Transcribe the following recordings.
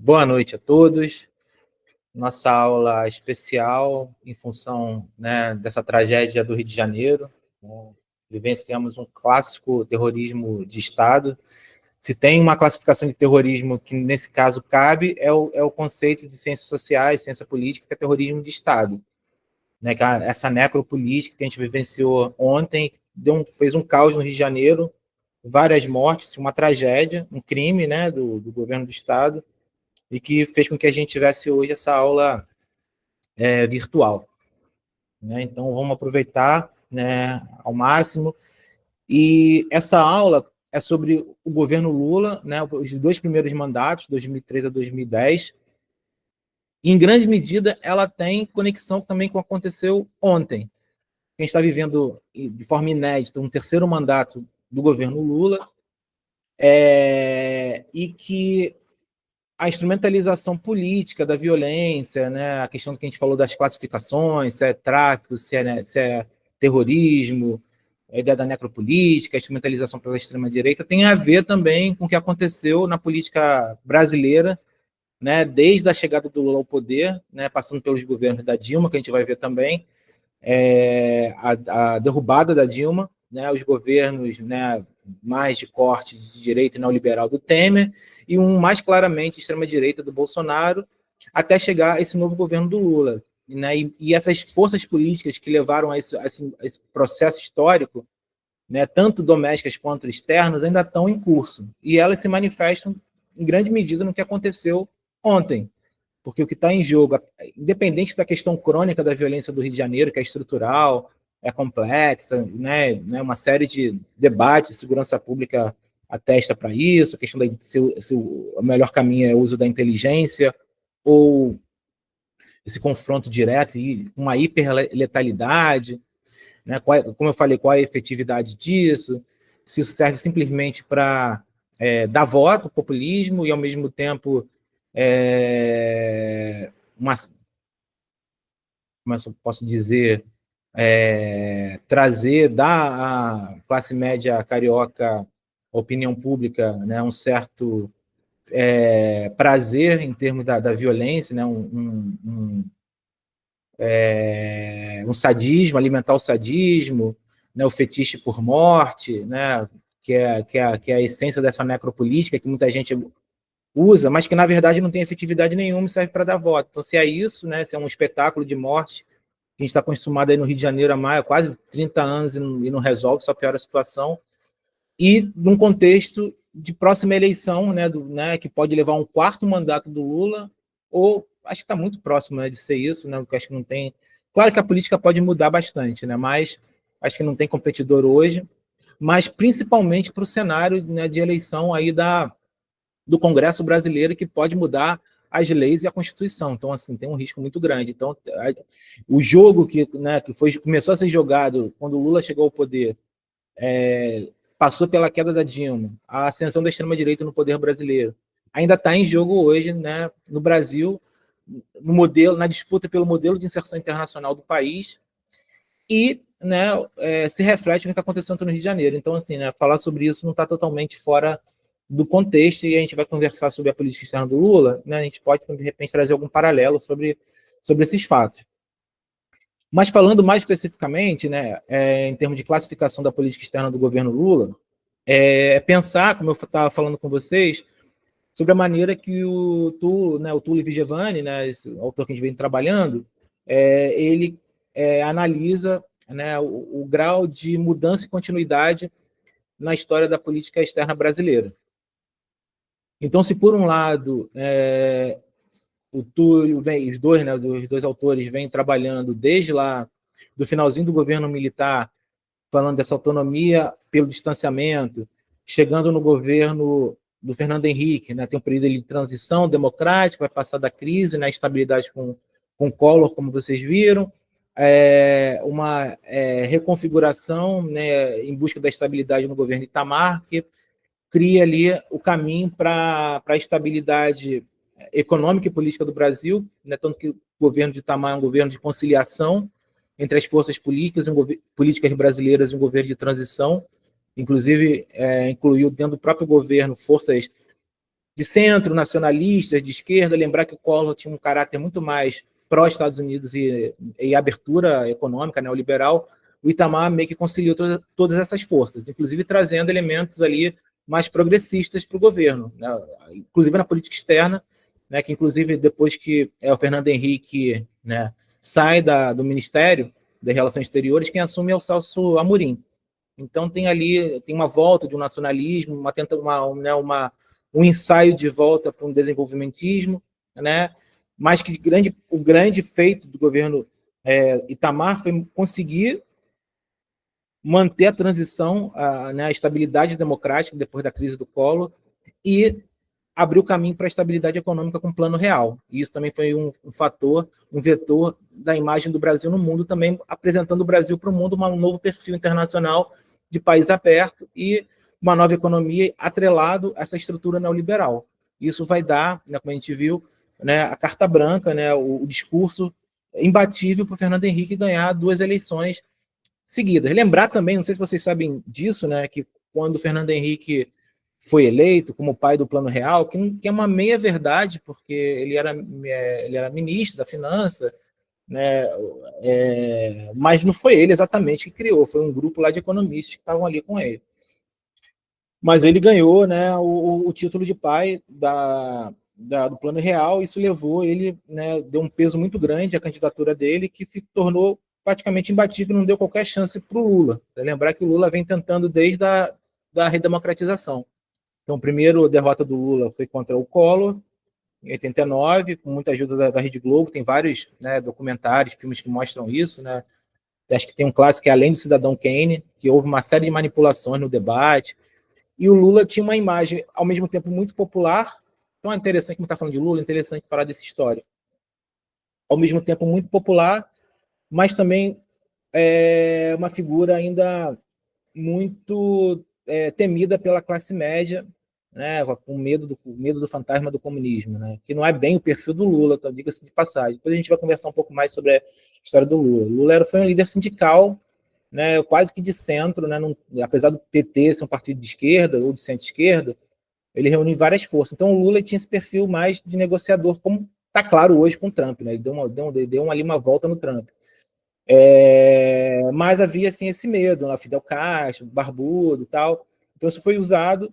Boa noite a todos. Nossa aula especial em função, né, dessa tragédia do Rio de Janeiro. Vivenciamos um clássico terrorismo de Estado. Se tem uma classificação de terrorismo que, nesse caso, cabe, é o conceito de ciências sociais, ciência política, que é terrorismo de Estado. Né, que essa necropolítica que a gente vivenciou ontem fez um caos no Rio de Janeiro, várias mortes, uma tragédia, um crime, né, do governo do Estado, e que fez com que a gente tivesse hoje essa aula virtual. Né? Então, vamos aproveitar, né, ao máximo. E essa aula é sobre o governo Lula, né, os dois primeiros mandatos, 2003 a 2010. E, em grande medida, ela tem conexão também com o que aconteceu ontem. A gente está vivendo, de forma inédita, um terceiro mandato do governo Lula, e que a instrumentalização política da violência, né, a questão que a gente falou das classificações, se é tráfico, se é terrorismo, a ideia da necropolítica, a instrumentalização pela extrema-direita, tem a ver também com o que aconteceu na política brasileira, né, desde a chegada do Lula ao poder, né, passando pelos governos da Dilma, que a gente vai ver também, a derrubada da Dilma, né, os governos, né, mais de corte de direita e neoliberal do Temer, e um mais claramente extrema-direita do Bolsonaro, até chegar a esse novo governo do Lula. Né, e essas forças políticas que levaram a esse processo histórico, né, tanto domésticas quanto externas, ainda estão em curso. E elas se manifestam, em grande medida, no que aconteceu ontem. Porque o que está em jogo, independente da questão crônica da violência do Rio de Janeiro, que é estrutural, é complexa, né, uma série de debates, segurança pública atesta para isso, a questão se o melhor caminho é o uso da inteligência, ou esse confronto direto e uma hiperletalidade, né, como eu falei, qual é a efetividade disso, se isso serve simplesmente para dar voto, populismo, e ao mesmo tempo como eu posso dizer, trazer da classe média carioca, opinião pública, né, um certo prazer em termos da violência, né, um sadismo, alimentar o sadismo, né, o fetiche por morte, né, que é a essência dessa necropolítica que muita gente usa, mas que na verdade não tem efetividade nenhuma e serve para dar voto. Então, se é isso, né, se é um espetáculo de morte que a gente está consumado aí no Rio de Janeiro há quase 30 anos e não resolve, só piora a situação, e num contexto de próxima eleição, né, que pode levar um quarto mandato do Lula, ou acho que está muito próximo, né, de ser isso, né, porque acho que não tem... Claro que a política pode mudar bastante, né, mas acho que não tem competidor hoje, mas principalmente para o cenário, né, de eleição aí do Congresso brasileiro, que pode mudar as leis e a Constituição. Então, assim, tem um risco muito grande. Então, o jogo né, começou a ser jogado quando o Lula chegou ao poder, passou pela queda da Dilma, a ascensão da extrema-direita no poder brasileiro, ainda está em jogo hoje, né, no Brasil, na disputa pelo modelo de inserção internacional do país, e, né, se reflete no que aconteceu no Rio de Janeiro. Então, assim, né, falar sobre isso não está totalmente fora do contexto, e a gente vai conversar sobre a política externa do Lula, né, a gente pode, de repente, trazer algum paralelo sobre esses fatos. Mas falando mais especificamente, né, em termos de classificação da política externa do governo Lula, pensar, como eu estava falando com vocês, sobre a maneira que o Tullio Vigevani, né, esse autor que a gente vem trabalhando, ele analisa, né, o grau de mudança e continuidade na história da política externa brasileira. Então, se por um lado o Túlio os dois autores vêm trabalhando desde lá do finalzinho do governo militar, falando dessa autonomia pelo distanciamento, chegando no governo do Fernando Henrique, né, tem um período de transição democrática, vai passar da crise, né, estabilidade com Collor, como vocês viram, uma reconfiguração, né, em busca da estabilidade no governo Itamar, que cria ali o caminho para a estabilidade econômica e política do Brasil, né, tanto que o governo de Itamar é um governo de conciliação entre as forças políticas brasileiras e um governo de transição, inclusive incluiu dentro do próprio governo forças de centro, nacionalistas, de esquerda. Lembrar que o Collor tinha um caráter muito mais pró-Estados Unidos e abertura econômica neoliberal. O Itamar meio que conciliou todas essas forças, inclusive trazendo elementos ali mais progressistas para o governo, né? Inclusive na política externa, né? Que inclusive depois que o Fernando Henrique, né, sai do Ministério das Relações Exteriores, quem assume é o Celso Amorim. Então tem uma volta de um nacionalismo, um ensaio de volta para um desenvolvimentismo, né? Mas que o grande feito do governo Itamar foi conseguir manter a transição, a estabilidade democrática depois da crise do Collor e abriu caminho para a estabilidade econômica com o Plano Real. E isso também foi um fator, um vetor da imagem do Brasil no mundo, também apresentando o Brasil para o mundo um novo perfil internacional de país aberto e uma nova economia atrelado a essa estrutura neoliberal. Isso vai dar, né, como a gente viu, né, a carta branca, né, o discurso imbatível para o Fernando Henrique ganhar 2 eleições seguidas. Lembrar também, não sei se vocês sabem disso, né, que quando o Fernando Henrique foi eleito como pai do Plano Real, que é uma meia-verdade, porque ele era ministro da Finança, né, mas não foi ele exatamente que criou, foi um grupo lá de economistas que estavam ali com ele. Mas ele ganhou, né, o título de pai do Plano Real, isso levou ele, né, deu um peso muito grande à candidatura dele, que tornou praticamente imbatível, não deu qualquer chance para o Lula. Lembrar que o Lula vem tentando desde a redemocratização. Então, a primeira derrota do Lula foi contra o Collor, em 89, com muita ajuda da Rede Globo. Tem vários, né, documentários, filmes que mostram isso, né? Acho que tem um clássico que é Além do Cidadão Kane, que houve uma série de manipulações no debate. E o Lula tinha uma imagem, ao mesmo tempo, muito popular. Então é interessante, como está falando de Lula, é interessante falar dessa história. Ao mesmo tempo, muito popular, mas também uma figura ainda muito temida pela classe média, né, com medo do fantasma do comunismo, né, que não é bem o perfil do Lula, então, diga-se de passagem. Depois a gente vai conversar um pouco mais sobre a história do Lula. O Lula foi um líder sindical, né, quase que de centro, né, apesar do PT ser um partido de esquerda ou de centro-esquerda, ele reuniu várias forças. Então o Lula tinha esse perfil mais de negociador, como está claro hoje com o Trump, né, ele deu ali uma volta no Trump. Mas havia assim esse medo, né? Fidel Castro, barbudo e tal. Então isso foi usado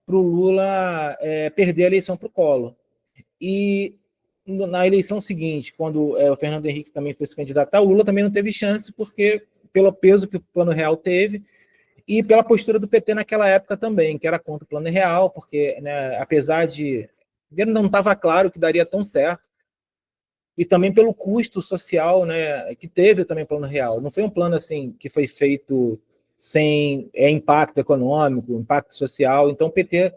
para o Lula perder a eleição para o Collor. E na eleição seguinte, quando o Fernando Henrique também foi se candidatar, o Lula também não teve chance, porque pelo peso que o Plano Real teve e pela postura do PT naquela época também, que era contra o Plano Real, porque, né, apesar de não estava claro que daria tão certo, e também pelo custo social, né, que teve também o Plano Real. Não foi um plano assim que foi feito sem impacto econômico, impacto social. Então o PT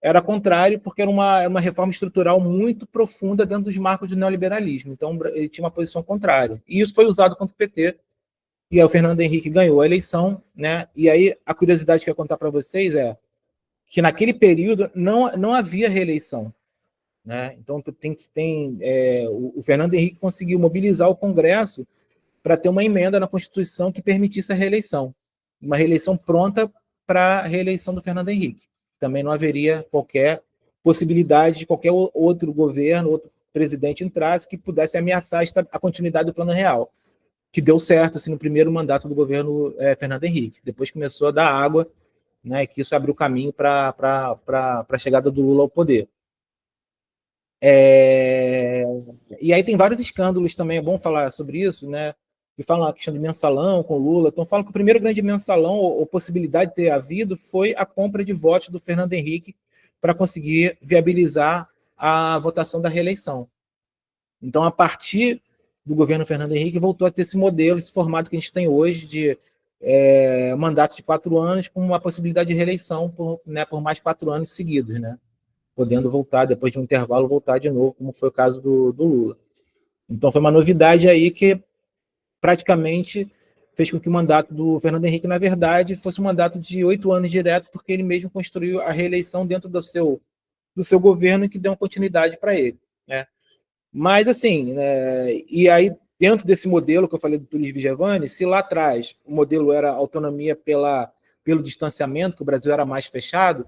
era contrário, porque era uma reforma estrutural muito profunda dentro dos marcos do neoliberalismo. Então ele tinha uma posição contrária. E isso foi usado contra o PT. E aí o Fernando Henrique ganhou a eleição, né? E aí a curiosidade que eu ia contar para vocês é que naquele período não havia reeleição. Né? Então, o Fernando Henrique conseguiu mobilizar o Congresso para ter uma emenda na Constituição que permitisse a reeleição. Uma reeleição pronta para a reeleição do Fernando Henrique. Também não haveria qualquer possibilidade de qualquer outro governo, outro presidente entrasse que pudesse ameaçar a continuidade do Plano Real, que deu certo assim, no primeiro mandato do governo Fernando Henrique. Depois começou a dar água, né, que isso abriu caminho para a chegada do Lula ao poder. E aí tem vários escândalos também, é bom falar sobre isso, né? Que falam a questão de mensalão com Lula. Então falam que o primeiro grande mensalão, ou possibilidade de ter havido, foi a compra de votos do Fernando Henrique para conseguir viabilizar a votação da reeleição. Então, a partir do governo Fernando Henrique, voltou a ter esse modelo, esse formato que a gente tem hoje de mandato de 4 anos com uma possibilidade de reeleição por mais 4 anos seguidos, né? Podendo voltar, depois de um intervalo, voltar de novo, como foi o caso do Lula. Então foi uma novidade aí que praticamente fez com que o mandato do Fernando Henrique, na verdade, fosse um mandato de 8 anos direto, porque ele mesmo construiu a reeleição dentro do seu governo, que deu uma continuidade para ele. Né? Mas, assim, e aí, dentro desse modelo que eu falei do Túlio Vigevani, se lá atrás o modelo era autonomia pelo distanciamento, que o Brasil era mais fechado,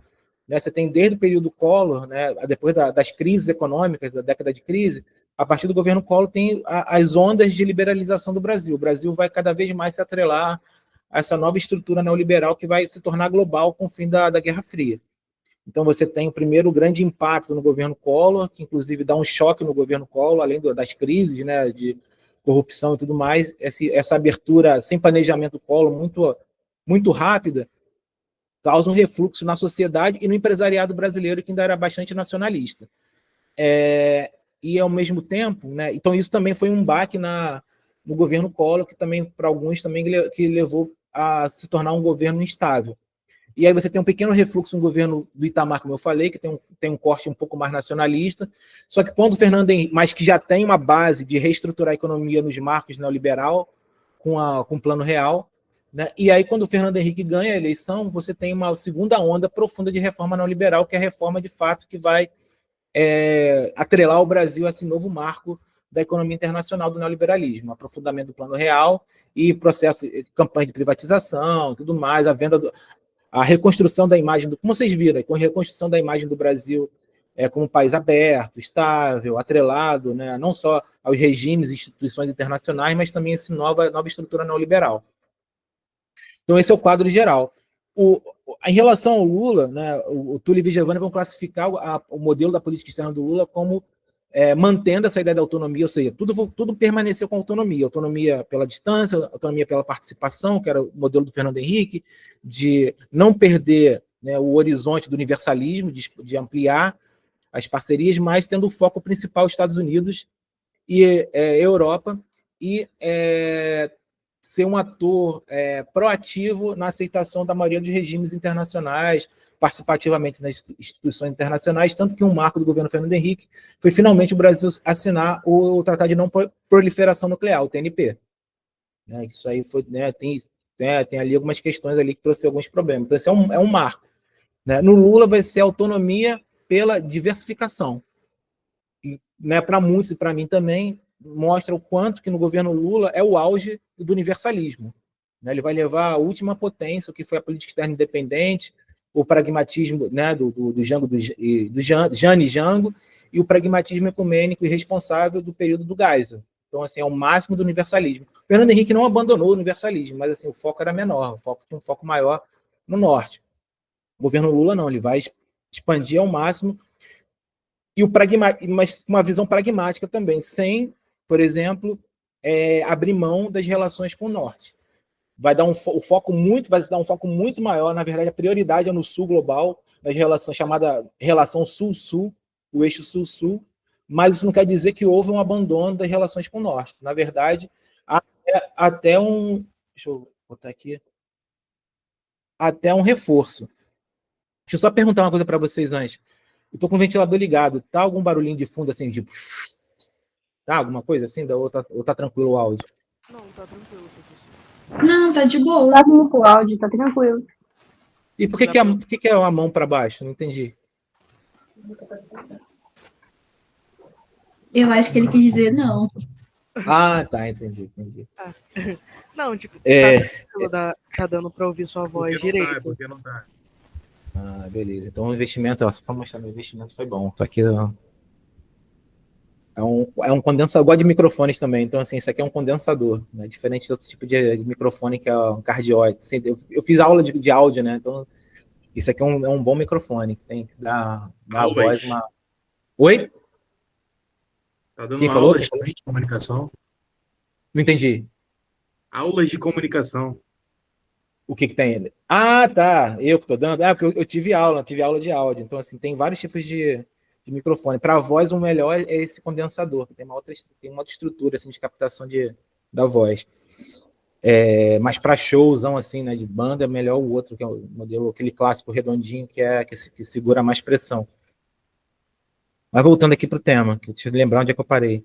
né? Você tem desde o período Collor, né, depois das crises econômicas, da década de crise, a partir do governo Collor tem as ondas de liberalização do Brasil. O Brasil vai cada vez mais se atrelar a essa nova estrutura neoliberal que vai se tornar global com o fim da Guerra Fria. Então, você tem o primeiro grande impacto no governo Collor, que inclusive dá um choque no governo Collor, além das crises, né, de corrupção e tudo mais, essa abertura sem planejamento Collor muito rápida, causa um refluxo na sociedade e no empresariado brasileiro, que ainda era bastante nacionalista. E, ao mesmo tempo, né, então isso também foi um baque no governo Collor, que também, para alguns, também que levou a se tornar um governo instável. E aí você tem um pequeno refluxo no governo do Itamar, como eu falei, que tem um corte um pouco mais nacionalista, só que quando o Fernando Henrique, mas que já tem uma base de reestruturar a economia nos marcos neoliberal, com o Plano Real, né? E aí quando o Fernando Henrique ganha a eleição, você tem uma segunda onda profunda de reforma neoliberal, que é a reforma de fato que vai atrelar o Brasil a esse novo marco da economia internacional do neoliberalismo, aprofundamento do Plano Real e processo, campanha de privatização, tudo mais, a reconstrução da imagem, como vocês viram, com a reconstrução da imagem do Brasil como um país aberto, estável, atrelado, né, não só aos regimes e instituições internacionais, mas também essa nova estrutura neoliberal. Então, esse é o quadro geral. Em relação ao Lula, né, o Túlio e Vigevani vão classificar o modelo da política externa do Lula como mantendo essa ideia da autonomia, ou seja, tudo permaneceu com autonomia pela distância, autonomia pela participação, que era o modelo do Fernando Henrique, de não perder, né, o horizonte do universalismo, de ampliar as parcerias, mas tendo o foco principal Estados Unidos e Europa, e ser um ator proativo na aceitação da maioria dos regimes internacionais, participativamente nas instituições internacionais, tanto que um marco do governo Fernando Henrique foi finalmente o Brasil assinar o Tratado de Não Proliferação Nuclear, o TNP. Isso aí foi, né, tem ali algumas questões ali que trouxe alguns problemas. Então, esse é um marco. Né? No Lula vai ser autonomia pela diversificação. E, né, para muitos e para mim também, mostra o quanto que no governo Lula é o auge do universalismo. Né? Ele vai levar a última potência, o que foi a política externa independente, o pragmatismo, né, do Jane Jango, e o pragmatismo ecumênico e responsável do período do Geisel. Então, assim, é o máximo do universalismo. Fernando Henrique não abandonou o universalismo, mas assim, o foco era menor, tinha um foco maior no norte. O governo Lula não, ele vai expandir ao máximo, mas uma visão pragmática também, sem, por exemplo, abrir mão das relações com o norte. Vai dar um foco muito maior, na verdade a prioridade é no sul global, nas relações, chamada relação sul-sul, o eixo sul-sul, mas isso não quer dizer que houve um abandono das relações com o norte. Na verdade, até um... Deixa eu botar aqui. Até um reforço. Deixa eu só perguntar uma coisa para vocês antes. Eu estou com o ventilador ligado. Tá algum barulhinho de fundo assim, tipo... Tá alguma coisa assim? Ou tá tranquilo o áudio? Não, tá tranquilo, professor. Não, tá de boa. Tá limpo o áudio, tá tranquilo. E por que é a mão para baixo? Não entendi. Eu acho que ele quis dizer não. Ah, tá, entendi. Não, tipo, tá dando para ouvir sua voz direito. Porque não tá. Ah, beleza. Então o investimento, só para mostrar, meu investimento foi bom. Tô aqui. É um condensador. Eu gosto de microfones também. Então, assim, isso aqui é um condensador, né? Diferente de outro tipo de microfone que é um cardioide. Assim, eu fiz aula de áudio, né? Então, isso aqui é um bom microfone. Tem que dar a voz uma. Oi? Tá dando Quem falou? aulas de comunicação? Não entendi. Aulas de comunicação. O que tem? Ah, tá. Eu que tô dando. Porque eu tive aula de áudio. Então, assim, tem vários tipos de microfone. Para a voz, o melhor é esse condensador, que tem uma outra estrutura assim, de captação da voz. Mas para showzão assim, né, de banda, é melhor o outro, que é o modelo, aquele clássico redondinho, que segura mais pressão. Mas voltando aqui para o tema, que deixa eu lembrar onde é que eu parei.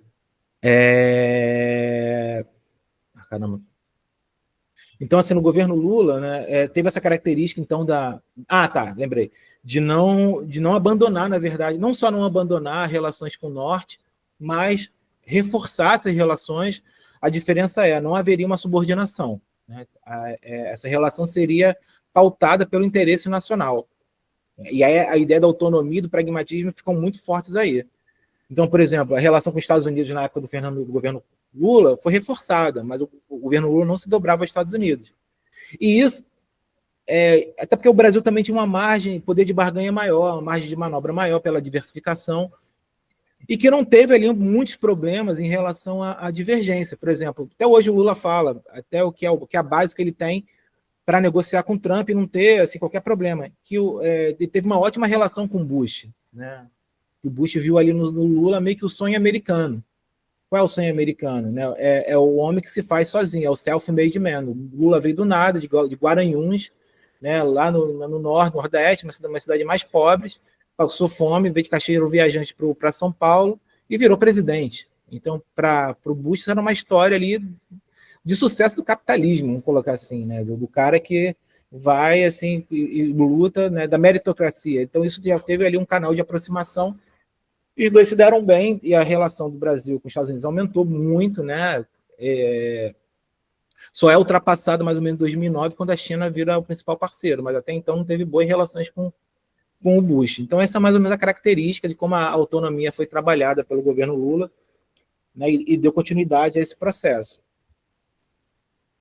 Caramba. Então, assim, no governo Lula, né, teve essa característica, então, lembrei. De não abandonar, na verdade, não só não abandonar relações com o Norte, mas reforçar essas relações. A diferença não haveria uma subordinação. Né? Essa relação seria pautada pelo interesse nacional. E aí a ideia da autonomia e do pragmatismo ficam muito fortes aí. Então, por exemplo, a relação com os Estados Unidos na época do governo Lula foi reforçada, mas o governo Lula não se dobrava aos Estados Unidos. E isso, até porque o Brasil também tinha uma margem, poder de barganha maior, uma margem de manobra maior pela diversificação, e que não teve ali muitos problemas em relação à divergência. Por exemplo, até hoje o Lula fala, até o que é a base que ele tem para negociar com o Trump e não ter assim, qualquer problema, que ele teve uma ótima relação com o Bush, né? O Bush viu ali no Lula meio que o sonho americano. Qual é o sonho americano? Né? É o homem que se faz sozinho, é o self-made man. O Lula veio do nada, de Guaranhuns, né? Lá no Nordeste, uma cidade mais pobre, passou fome, veio de caixeiro viajante para São Paulo e virou presidente. Então, para o Bush, isso era uma história ali de sucesso do capitalismo, vamos colocar assim, né? Do cara que vai assim e luta, né? Da meritocracia. Então, isso já teve ali um canal de aproximação. E os dois se deram bem e a relação do Brasil com os Estados Unidos aumentou muito, né? Só é ultrapassada mais ou menos em 2009, quando a China vira o principal parceiro, mas até então não teve boas relações com o Bush. Então essa é mais ou menos a característica de como a autonomia foi trabalhada pelo governo Lula, né, e deu continuidade a esse processo.